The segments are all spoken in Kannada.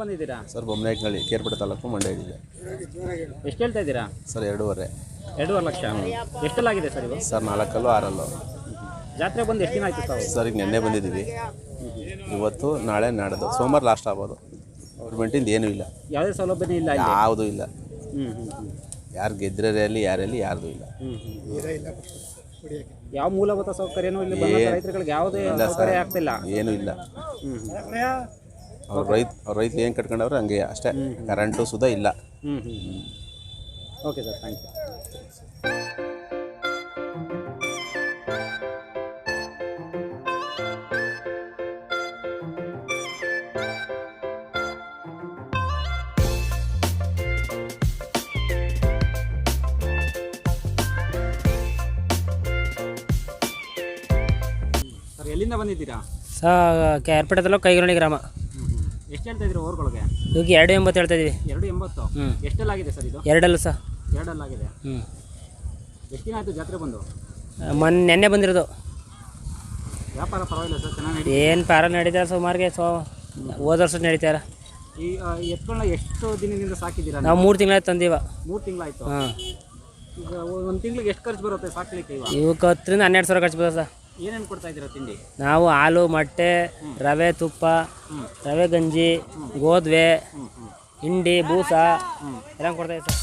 ಬಂದಿದ್ದೀರಾ ಸರ್? ಬೊಮ್ಮನಹಳ್ಳಿ, ಕೇರ್ಪೇಟೆ ತಾಲೂಕು, ಮಂಡ್ಯ ಜಿಲ್ಲೆ. ಎಷ್ಟು ಹೇಳ್ತಾ ಇದ್ದೀರಾ ಸರ್ 2.5. 2.5 ಲಕ್ಷ. ಎಷ್ಟೆಲ್ಲಾಗಿದೆ ಸರ್ ಇದು? ಸರ್ 4 6 ಜಾತ್ರೆ ಬಂದು ಎಷ್ಟು ದಿನ ಆಯ್ತು ಸರ್? ಸರ್ ಈಗ ನೆನ್ನೆ ಬಂದಿದ್ದೀವಿ. ಇವತ್ತು ನಾಳೆ ನಾಡ್ದು ಸೋಮವಾರ ಲಾಸ್ಟ್ ಆಗ್ಬೋದು. ಗೌರ್ಮೆಂಟಿಂದ ಏನೂ ಇಲ್ಲ, ಯಾವುದೇ ಸೌಲಭ್ಯನೇ ಇಲ್ಲ, ಯಾವುದೂ ಇಲ್ಲ. ಯಾರು ಗೆದ್ದರೆ ಅಲ್ಲಿ ಯಾರಲ್ಲಿ ಯಾರ್ದು ಇಲ್ಲ. ಯಾವ ಮೂಲಭೂತ ಸೌಕರ್ಯನೂ ಇಲ್ಲಿ ರೈತರುಗಳಿಗೆ ಯಾವುದೇ ಸೌಕರ್ಯ ಆಗ್ತಿಲ್ಲ, ಏನೂ ಇಲ್ಲ. ಅವ್ರು ರೈತರು ಏನು ಕಟ್ಕೊಂಡವ್ರೆ ಹಂಗೆ ಅಷ್ಟೇ. ಕರೆಂಟು ಸುಧಾ ಇಲ್ಲ. Okay sir, thank you. Sir ಎಲ್ಲಿಂದ ಬಂದಿದ್ದೀರಾ? ಕೇರ್ಪೇಟೆ ತಾಲೂಕು ಕೈಗರಣಿ ಗ್ರಾಮ. ಎಷ್ಟು ಹೇಳ್ತಾ ಇದ್ದೀರಾ ಓರ್ಗಳಿಗೆ? ಇವಾಗ 2.80 ಹೇಳ್ತಾ ಇದೀವಿ. 2.80. ಎಷ್ಟೆಲ್ಲಾಗಿದೆ ಸರ್ ಇದು? 2 ಸರ್. 2 ಆಗಿದೆ. ಎಷ್ಟು ದಿನ ಆಯಿತು ಜಾತ್ರೆ ಬಂದು? ನೆನ್ನೆ ಬಂದಿರೋದು. ವ್ಯಾಪಾರ ಪರವಾಗಿಲ್ಲ ಸರ್, ಚೆನ್ನಾಗಿ ಏನು ಪಾರ ನಡೀತಾರೆ ಸುಮಾರಿಗೆ. ಹೋದ ವರ್ಷ ನಡೀತಾರ. ಈ ಎತ್ಕೊಳ್ಳ ಎಷ್ಟು ದಿನದಿಂದ ಸಾಕಿದ್ದೀರಾ? ನಾವು 3 ತಿಂಗಳಾಯ್ತು ತಂದೀವ. 3 ತಿಂಗಳಾಯ್ತು. ಹಾಂ. ಈಗ ಒಂದು ತಿಂಗಳಿಗೆ ಎಷ್ಟು ಖರ್ಚು ಬರುತ್ತೆ ಸಾಕಲಿಕ್ಕೆ? ಇವಕ್ಕೆ 10 ರಿಂದ 12 ಸಾವಿರ ಖರ್ಚು ಬರುತ್ತೆ ಸರ್. ಏನೇನು ಕೊಡ್ತಾ ಇದ್ದೀರಾ ತಿಂಡಿ? ನಾವು ಹಾಲು, ಮೊಟ್ಟೆ, ರವೆ, ತುಪ್ಪ, ರವೆ ಗಂಜಿ, ಗೋಧಿ, ಹಿಂಡಿ, ಬೂಸ ಎಲ್ಲ ಕೊಡ್ತಾ ಇದ್ದೀವಿ ಸರ್.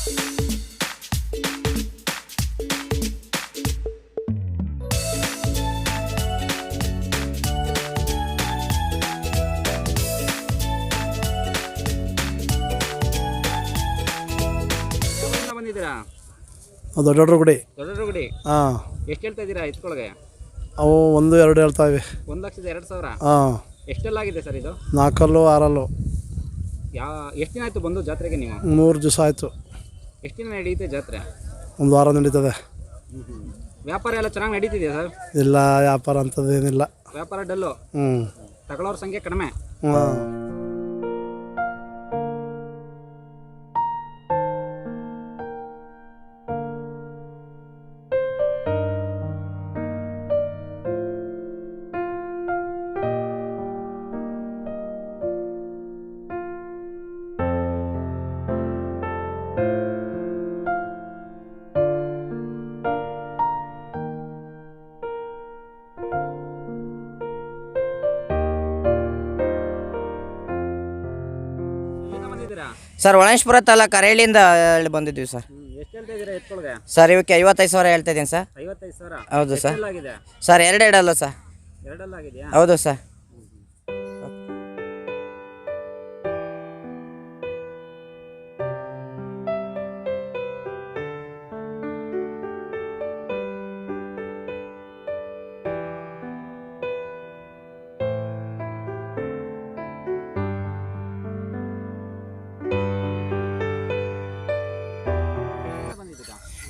ಬಂದಿದ್ದೀರಾ? ದೊಡ್ಡಗುಡಿ. ದೊಡ್ಡಗುಡಿ. ಹಾಂ. ಎಷ್ಟು ಹೇಳ್ತಾ ಇದ್ದೀರಾ ಎತ್ಕೊಳಗೆ? ಅವು 1 2 ಹೇಳ್ತಾ ಇವೆ. 1,02,000. ಹಾಂ. ಎಷ್ಟೆಲ್ಲಾಗಿದೆ ಸರ್ ಇದು? 4 6. ಎಷ್ಟು ದಿನ ಆಯಿತು ಬಂದು ಜಾತ್ರೆಗೆ ನೀವು? 3 ದಿವಸ ಆಯಿತು. ಎಷ್ಟು ದಿನ ನಡೆಯುತ್ತೆ ಜಾತ್ರೆ? 1 ವಾರ ನಡೀತದೆ. ವ್ಯಾಪಾರ ಎಲ್ಲ ಚೆನ್ನಾಗಿ ನಡೀತಿದೆಯಾ ಸರ್? ಇಲ್ಲ, ವ್ಯಾಪಾರ ಅಂಥದ್ದೇನಿಲ್ಲ. ವ್ಯಾಪಾರ ಡಲ್ಲು. ತಗೊಳ್ಳೋರ ಸಂಖ್ಯೆ ಕಡಿಮೆ. ಹಾಂ. ಸರ್ ಒಳೇಶ್ವರ ತಾಲೂಕು ಅರೇಳಿಯಿಂದ ಬಂದಿದ್ವಿ ಸರ್. ಎಷ್ಟು ಹೇಳ್ತಾ ಇದ್ದೀರಾ ಎತ್ಕೊಳಗೆ? ಸರ್ ಇವಕ್ಕೆ 55,000 ಹೇಳ್ತಾ ಇದ್ದೀನಿ ಸರ್. 55,000. ಹೌದು ಸರ್. ಸರ್ 2 ಅಲ್ಲ ಸರ್. 2 ಆಗಿದೆಯಾ? ಹೌದು ಸರ್.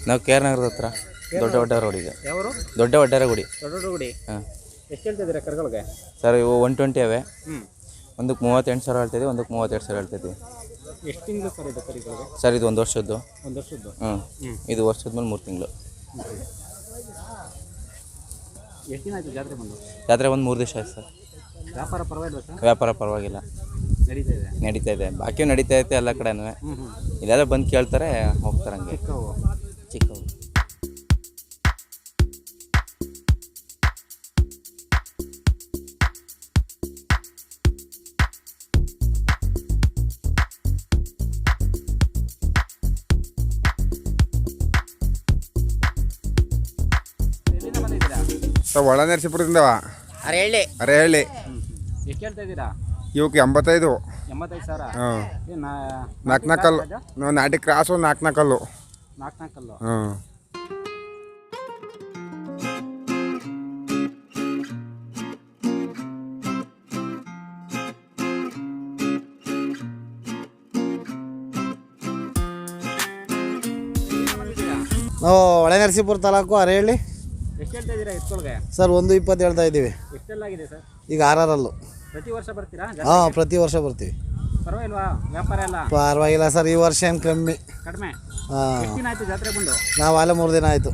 ನಾವು ಕೇರ್ನಗರದ ಹತ್ರ ದೊಡ್ಡ ಒಡ್ಡಾರ ರೋಡಿಗೆ. ಯಾವರು? ದೊಡ್ಡ ಒಡ್ಡಾರ ಗುಡಿ. ದೊಡ್ಡಗುಡಿ. ಹಾಂ. ಎಷ್ಟು ಹೇಳ್ತಾ ಇದ್ದೀರಾ ಕರ್ಗಳಿಗೆ? ಸರ್ ಇವು 120 ಅವೆ. ಒಂದಕ್ಕೆ 38,000 ಹೇಳ್ತಿದ್ವಿ, ಒಂದಕ್ಕೆ 32,000 ಹೇಳ್ತಿದ್ವಿ. ಎಷ್ಟು ತಿಂಗಳು ಸರ್ ಇದು ಕರಿಗಳಿಗೆ? ಸರ್ ಇದು 1 ವರ್ಷದ್ದು. 1 ವರ್ಷದ್ದು. ಇದು ವರ್ಷದ ಮೇಲೆ 3 ತಿಂಗಳು. ಎಷ್ಟು ದಿನ ಆಯಿತು ಜಾತ್ರೆ ಬಂದು? ಜಾತ್ರೆ ಒಂದು 3 ದಿವಸ ಆಯ್ತು ಸರ್. ವ್ಯಾಪಾರ ಪರವಾಗಿಲ್ಲ ಸರ್? ವ್ಯಾಪಾರ ಪರವಾಗಿಲ್ಲ, ನಡೀತಾ ಇದೆ. ಬಾಕಿ ನಡೀತಾ ಐತೆ ಎಲ್ಲ ಕಡೆನೂ. ಇಲ್ಲೆಲ್ಲ ಬಂದು ಕೇಳ್ತಾರೆ, ಹೋಗ್ತಾರೆ ಹಂಗೆ. ಚಿಕ್ಕವು. ಒಳ ನರಸೀಪುರದಿಂದ ಅರೇಳಿ. ಎಷ್ಟು ಹೇಳ್ತಾ ಇದ್ದೀರಾ? ಇವಕ್ಕೆ 85. 85,000. ಹಾಂ. 4 ಕಲ್ಲು. ನಾಟಿ ಕ್ರಾಸು 4 ಕಲ್ಲು. 4 ಕಲ್ಲು. ಹಾಂ. ನಾವು ಹೊಳೆ ನರಸೀಪುರ ತಾಲೂಕು ಅರೇಳಿ. ಎಷ್ಟು ಹೇಳ್ತಾ ಇದ್ದೀರಾ ಎತ್ಕೊಳಗೆ? ಸರ್ 120 ಹೇಳ್ತಾ ಇದ್ದೀವಿ. ಎಷ್ಟೆಲ್ಲಾಗಿದೆ ಸರ್? ಈಗ ಆರಲ್ಲೂ. ಪ್ರತಿ ವರ್ಷ ಬರ್ತೀರಾ? ಹಾಂ, ಪ್ರತಿ ವರ್ಷ ಬರ್ತೀವಿ. ಪರವಾಗಿಲ್ವಾ ವ್ಯಾಪಾರ ಎಲ್ಲ? ಪರವಾಗಿಲ್ಲ ಸರ್, ಈ ವರ್ಷ ಏನು ಕಮ್ಮಿ. ಕಡಿಮೆ? ಹಾಂ, ಎಷ್ಟು ದಿನ ಆಯ್ತು ಜಾತ್ರೆ ಬಂದು? ನಾವು ಅಲ್ಲೇ 3 ದಿನ ಆಯಿತು.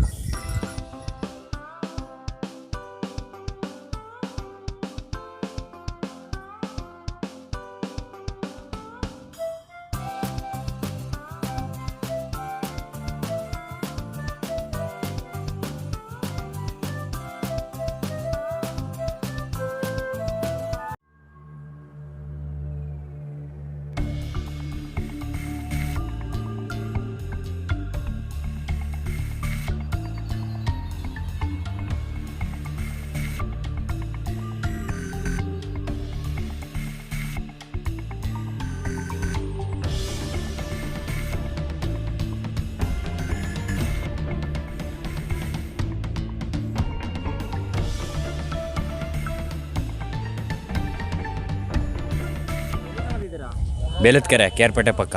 ಬೇಲದಕೆರೆ ಕೇರ್ಪೇಟೆ ಪಕ್ಕ.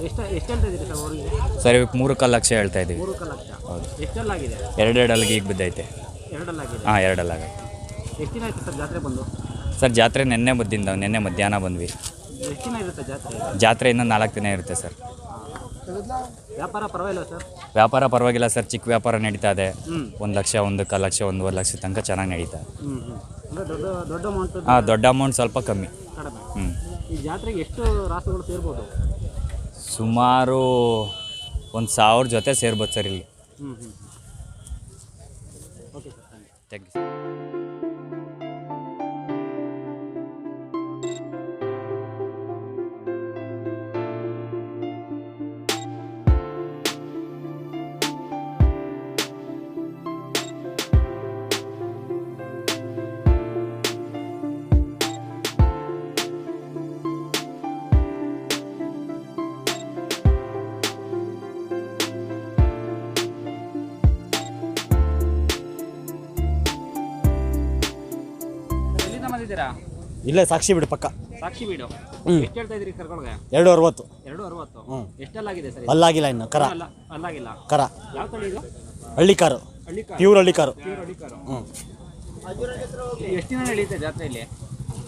ಎಷ್ಟು ಹೇಳ್ತಾ ಇದ್ದೀರಿ ಸರ್ ಊರಿಗೆ? ಸರ್ ಇವಕ್ಕೆ 3 ಲಕ್ಷ ಹೇಳ್ತಾ ಇದ್ದೀವಿ. 3 ಲಕ್ಷ? ಹೌದು. ಎಷ್ಟೆಲ್ಲಾಗಿದೆ? 2 ಅಲ್ಲಿಗೆ ಈಗ ಬಿದ್ದೈತೆ. 2 ಆಗಿದೆ? ಹಾಂ, 2 ಆಗೈತೆ. ಎಷ್ಟು ದಿನ ಆಯ್ತು ಸರ್ ಜಾತ್ರೆ ಬಂದು? ಸರ್ ಜಾತ್ರೆ ನಿನ್ನೆ ಮಧ್ಯಾಹ್ನ ಬಂದ್ವಿ. ಎಷ್ಟು ದಿನ ಇರುತ್ತೆ ಜಾತ್ರೆ? ಜಾತ್ರೆ ಇನ್ನೂ 4 ದಿನ ಇರುತ್ತೆ ಸರ್. ವ್ಯಾಪಾರ ಪರವಾಗಿಲ್ಲ ಸರ್? ವ್ಯಾಪಾರ ಪರವಾಗಿಲ್ಲ ಸರ್, ಚಿಕ್ಕ ವ್ಯಾಪಾರ ನಡೀತಾ ಇದೆ. 1 ಲಕ್ಷ, 1 ಲಕ್ಷ, 1.5 ಲಕ್ಷ ತನಕ ಚೆನ್ನಾಗಿ ನಡೀತಾ ಇದೆ. ಅಂದರೆ ದೊಡ್ಡ ಅಮೌಂಟ್? ಹಾಂ, ದೊಡ್ಡ ಅಮೌಂಟ್ ಸ್ವಲ್ಪ ಕಮ್ಮಿ. ಕಡಿಮೆ. ಈ ಜಾತ್ರೆಗೆ ಎಷ್ಟು ರಾಸುಗಳು ಸೇರ್ಬೋದು? ಸುಮಾರು 1,000 ಜೊತೆ ಸೇರ್ಬೋದು ಸರ್ ಇಲ್ಲಿ. Okay sir, thank you. ಇಲ್ಲೇ ಸಾಕ್ಷಿ ಬಿಡು ಪಕ್ಕ. ಸಾಕ್ಷಿ ಬೀಡು. ಎಷ್ಟು ಹೇಳ್ತಾ ಇದ್ರಿ ಕರ್ಕೊಳಗೆ? 260. 260. ಎಷ್ಟೆಲ್ಲಾಗಿದೆ ಸರ್? ಅಲ್ಲಾಗಿಲ್ಲ ಇನ್ನು ಕರ. ಅಲ್ಲಾಗಿಲ್ಲ. ಕರ. ಯಾವ ತಳಿ ಇದು? ಹಳ್ಳಿಕಾರು. ಪ್ಯೂರ್ ಹಳ್ಳಿಕಾರು. ಎಷ್ಟು ದಿನ ನಡೀತೆ ಜಾತ್ರೆಯಲ್ಲಿ?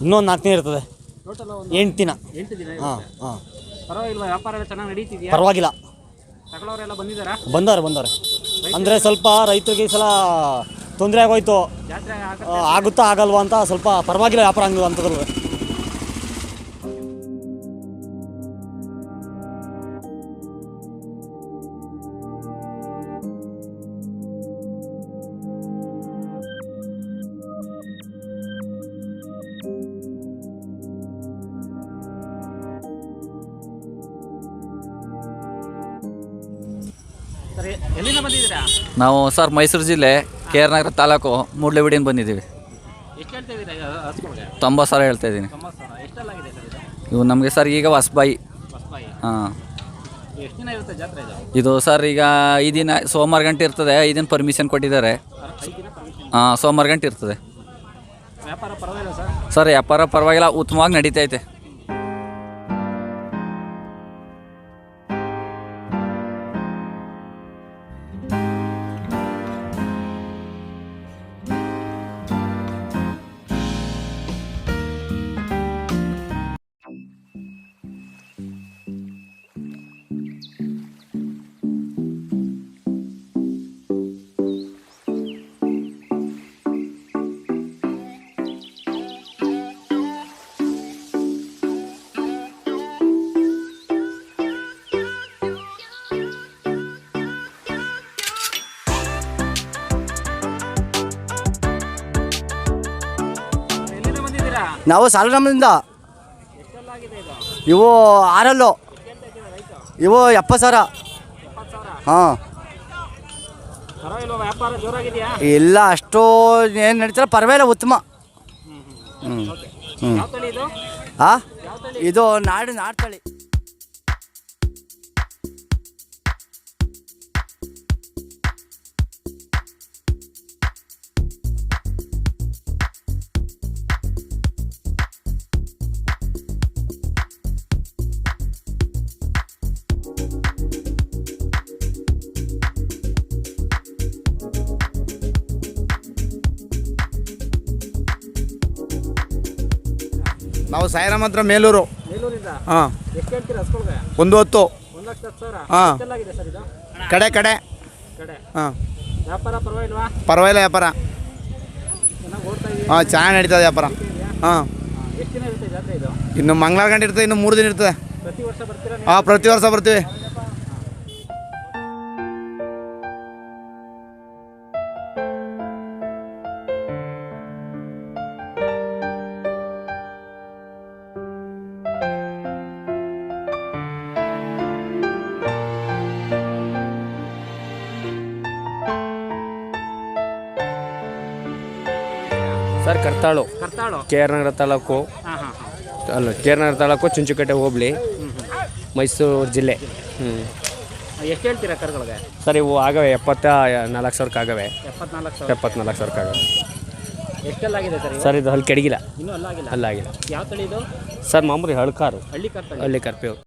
ಇನ್ನೊಂದು 4 ದಿನ ಇರ್ತದೆ. ಟೋಟಲ್ 8 ದಿನ. 8 ದಿನ ಹಾಂ ಇರುತ್ತೆ. ಹಾಂ. ಪರವಾಗಿಲ್ವಾ? ವ್ಯಾಪಾರ ಎಲ್ಲ ಚೆನ್ನಾಗಿ ನಡೀತಿದೆಯಾ? ಪರವಾಗಿಲ್ಲ. ತಗೊಳ್ಳೋರೆಲ್ಲ ಬಂದಿದ್ದಾರಾ? ಬಂದವ್ರೆ. ಅಂದರೆ ಸ್ವಲ್ಪ ರೈತರಿಗೆ ಈ ಸಲ ತೊಂದರೆ ಆಗೋಯ್ತು. ಜಾತ್ರೆ ಆಗುತ್ತಾ ಆಗಲ್ವಾ ಅಂತ ಸ್ವಲ್ಪ ಪರವಾಗಿಲ್ಲ ವ್ಯಾಪಾರ ಹಂಗೆ ಅಂತಂದ್ರೆ. ಸರ್, ಎಲ್ಲಿಂದ ಬಂದಿದ್ದೀರಾ? ನಾವು ಸರ್ ಮೈಸೂರು ಜಿಲ್ಲೆ KR ನಗರ ತಾಲೂಕು ಮೂಡ್ಲೆಬಿಡಿಯಿಂದ ಬಂದಿದ್ದೀವಿ. ಎಷ್ಟು ಹೇಳ್ತಾ ಇದ್ದೀರಾ ಹಸ್ಕೊಳ್ಗೆ? 90,000 ಹೇಳ್ತಾ ಇದ್ದೀನಿ. 90,000. ಎಷ್ಟೆಲ್ಲಾಗಿದೆ ಸರ್ ಇದು? ಇವು ನಮಗೆ ಸರ್ ಈಗ ಹೊಸಬಾಯಿ. ಹೊಸಬಾಯಿ. ಹಾಂ. ಎಷ್ಟು ದಿನ ಇರುತ್ತೆ ಜಾತ್ರೆ ಇದು? ಇದು ಸರ್ ಈಗ 5 ದಿನ, ಸೋಮವಾರ ಗಂಟೆ ಇರ್ತದೆ. 5 ದಿನ ಪರ್ಮಿಷನ್ ಕೊಟ್ಟಿದ್ದಾರೆ. 5 ದಿನ ಪರ್ಮಿಷನ್? ಹಾಂ, ಸೋಮವಾರ ಗಂಟೆ ಇರ್ತದೆ. ವ್ಯಾಪಾರ ಪರವಾಗಿಲ್ಲ ಸರ್? ಸರ್ ವ್ಯಾಪಾರ ಪರವಾಗಿಲ್ಲ, ಉತ್ತಮವಾಗಿ ನಡೀತೈತೆ. ನಾವು ಸಾಲರಾಮದಿಂದ. ಎಷ್ಟೆಲ್ಲಾಗಿದೆ ಇದು? ಇವು 6 ಇವು 70,000. ಹಾಂ. ಪರವಾಗಿಲ್ವಾ? ವ್ಯಾಪಾರ ಜೋರಾಗಿದೆಯಾ? ಇಲ್ಲ, ಅಷ್ಟು ಏನು ನಡೀತಾರೆ, ಪರವಾಗಿಲ್ಲ, ಉತ್ತಮ. ಯಾವ ತಳಿ ಇದು? ಹಾಂ, ಇದು ನಾಡು ತಳಿ. ನಾವು ಸಾಯಿರಾಮ್ ಹತ್ರ ಮೇಲೂರು. ಬೇಲೂರಿಂದ ಹಾಂ, ಎಷ್ಟು ಹೇಳ್ತೀರಾ ಹಸ್ಕೊಳ್ಗೆ? 110. 1,10,000. ಹಾಂ. ಎಷ್ಟೆಲ್ಲಾಗಿದೆ ಸರ್ ಇದು? ಕಡೆ ಕಡೆ ಹಾಂ, ವ್ಯಾಪಾರ ಪರವಾಗಿಲ್ವಾ? ಪರವಾಗಿಲ್ಲ ವ್ಯಾಪಾರ. ಚೆನ್ನಾಗಿ ಓಡ್ತಾ ಇದೆಯಾ? ಹಾಂ, ಚೆನ್ನಾಗಿ ನಡೀತದೆ ವ್ಯಾಪಾರ. ಹಾಂ, ಎಷ್ಟು ದಿನ ಇರುತ್ತೆ ಜಾತ್ರೆ ಇದು? ಇನ್ನು ಮಂಗಳವಾರ ಗಂಟೆ ಇರ್ತದೆ, ಇನ್ನು 3 ದಿನ ಇರ್ತದೆ. ಪ್ರತಿ ವರ್ಷ ಬರ್ತೀರಾ ನೀವು? ಹಾಂ, ಪ್ರತಿ ವರ್ಷ ಬರ್ತೀವಿ. ಸರ್ ಕರ್ತಾಳು ಕರ್ತಾಳು. ಕೆ ಆರ್ ನಗರ ತಾಲೂಕು, ಹಾಂ ಹಾಂ ಹಾಂ. ಅಲ್ಲ ಕೆ ಆರ್ ನಗರ ತಾಲೂಕು, ಚುಂಚುಕಟ್ಟೆ ಹೋಬಳಿ, ಮೈಸೂರು ಜಿಲ್ಲೆ. ಎಷ್ಟು ಹೇಳ್ತೀರಾ ಕರುಗಳಿಗೆ? ಸರ್ ಇವು ಆಗವೆ 74,000 ಆಗವೆ. 74,000. 74,000 ಆಗವೆ. ಎಷ್ಟೆಲ್ಲಾಗಿದೆ ಸರ್? ಸರ್ ಇದು ಅಲ್ಲಿ ಕೆಡಗಿಲ್ಲ, ಇನ್ನೂ ಅಲ್ಲಾಗಿಲ್ಲ. ಅಲ್ಲಾಗಿಲ್ಲ. ಯಾವ ತಳಿ ಇದು? ಸರ್ ಮಾಮೂಲಿ ಹಳ್ಕಾರು, ಹಳ್ಳಿ ಕರ್ತಳಿ. ಹಳ್ಳಿ ಕರ್ಪೇವು.